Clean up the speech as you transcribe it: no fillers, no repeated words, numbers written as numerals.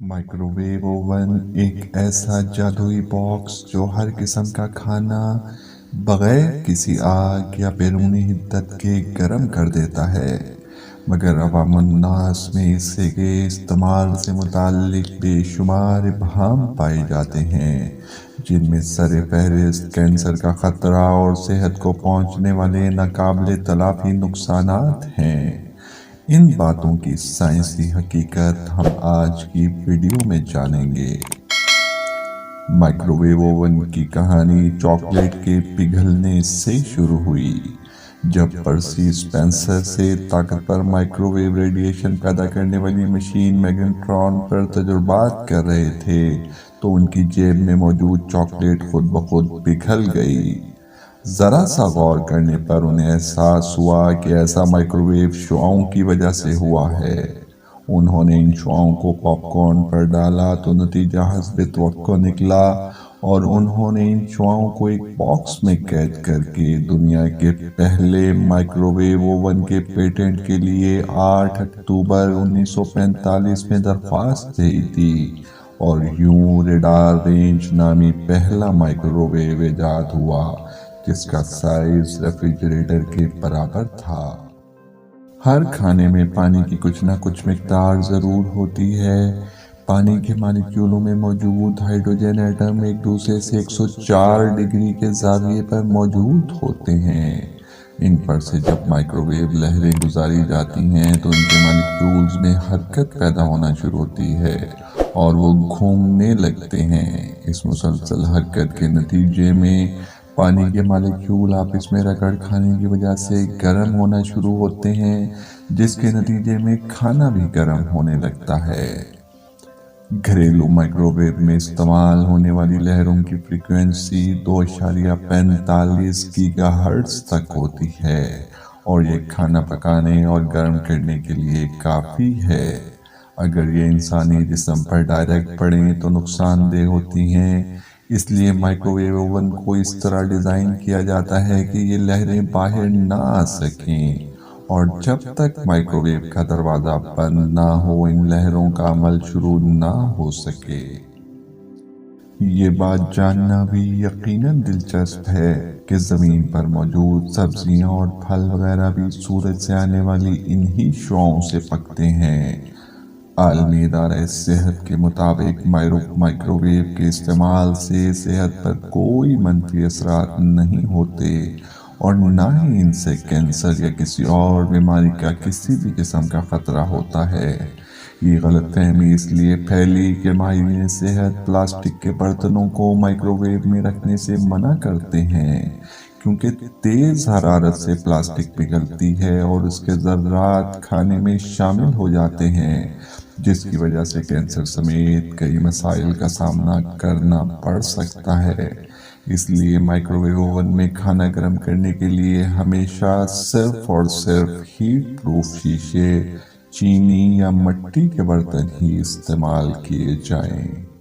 Microwave oven एक ऐसा जादुई बॉक्स जो हर किस्म का खाना बगैर किसी आग या बैरूनी हिद्दत के गर्म कर देता है। मगर अवामुन्नास में इससे के इस्तेमाल से मुताल्लिक बेशुमार इबहाम पाए जाते हैं, जिनमें सर फहरिस्त कैंसर का खतरा और सेहत को पहुंचने वाले नाकाबिले तलाफी नुकसानात हैं। इन बातों की साइंसी हकीकत हम आज की वीडियो में जानेंगे। माइक्रोवेव ओवन की कहानी चॉकलेट के पिघलने से शुरू हुई। जब पर्सी स्पेंसर से ताकतवर माइक्रोवेव रेडिएशन पैदा करने वाली मशीन मैग्नेट्रॉन पर तजुर्बात कर रहे थे, तो उनकी जेब में मौजूद चॉकलेट खुद ब खुद पिघल गई। जरा सा गौर करने पर उन्हें एहसास हुआ कि ऐसा माइक्रोवेव शुआओं की वजह से हुआ है। उन्होंने इन शुआओं को पॉपकॉर्न पर डाला तो नतीजा हस्बे तवक्को निकला, और उन्होंने इन शुआओं को एक बॉक्स में कैद करके दुनिया के पहले माइक्रोवेव ओवन के पेटेंट के लिए 8 अक्टूबर 1945 में दरख्वास्त भेज दी, और यूं रेडार रेंज नामी पहला माइक्रोवेव इजाद हुआ, जिसका साइज रेफ्रिजरेटर के बराबर था। हर खाने में पानी की कुछ ना कुछ मिकदार जरूर होती है। पानी के मॉलिक्यूलों में मौजूद हाइड्रोजन एटम एक दूसरे से 104 डिग्री के जाविये पर मौजूद होते हैं। इन पर से जब माइक्रोवेव लहरें गुजारी जाती हैं तो इनके मॉलिक्यूल्स में हरकत पैदा होना शुरू होती है और वो घूमने लगते हैं। इस मुसलसल हरकत के नतीजे में पानी के मॉलिक्यूल आपस में रगड़ खाने की वजह से गर्म होना शुरू होते हैं, जिसके नतीजे में खाना भी गर्म होने लगता है। घरेलू माइक्रोवेव में इस्तेमाल होने वाली लहरों की फ्रीक्वेंसी 2.45 गीगाहर्ट्ज तक होती है, और ये खाना पकाने और गर्म करने के लिए काफ़ी है। अगर ये इंसानी जिस्म पर डायरेक्ट पड़ें तो नुकसानदेह होती हैं। इसलिए माइक्रोवेव ओवन को इस तरह डिज़ाइन किया जाता है कि ये लहरें बाहर ना आ सकें, और जब तक माइक्रोवेव का दरवाज़ा बंद ना हो इन लहरों का अमल शुरू ना हो सके। ये बात जानना भी यकीनन दिलचस्प है कि ज़मीन पर मौजूद सब्जियां और फल वगैरह भी सूरज से आने वाली इन्हीं शुआओं से पकते हैं। आलमी इदारा सेहत के मुताबिक माइक्रोवेव के इस्तेमाल से सेहत पर कोई मनफी असरात नहीं होते, और ना ही इनसे कैंसर या किसी और बीमारी का किसी भी किस्म का खतरा होता है। ये गलतफहमी इसलिए फैली कि माहिरीन सेहत प्लास्टिक के बर्तनों को माइक्रोवेव में रखने से मना करते हैं, क्योंकि तेज हरारत से प्लास्टिक पिघलती है और उसके ज़र्रात खाने में शामिल हो जाते हैं, जिसकी वजह से कैंसर समेत कई मसाइल का सामना करना पड़ सकता है। इसलिए माइक्रोवेव ओवन में खाना गर्म करने के लिए हमेशा सिर्फ और सिर्फ हीट प्रूफ शीशे, चीनी या मिट्टी के बर्तन ही इस्तेमाल किए जाएं।